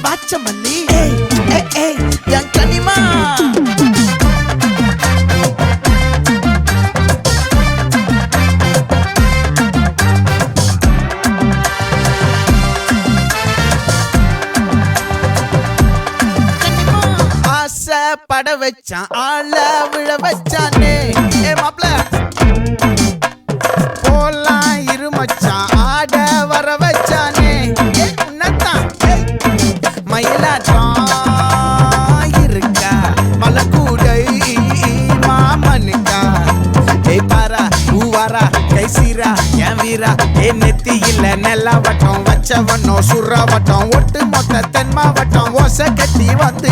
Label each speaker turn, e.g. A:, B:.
A: பாச்சமல்லி என் கனிமா பட வச்சான் ஆள விழ வச்சானே மாப்ள போலாம் இருமச்சான் ஆட வர வச்சானே உன்னத்தான் மயிலாட்டம் இருக்கா மலக்கூடை மாமனுக்கா பாரா பூவாரா கைசீரா என் வீரா நெத்தி இல்ல நெல்லாவட்டம் வச்சவனோ சுறாவட்டம் ஒட்டு மொத்த தென் மாவட்டம் ஓசை கட்டி வந்து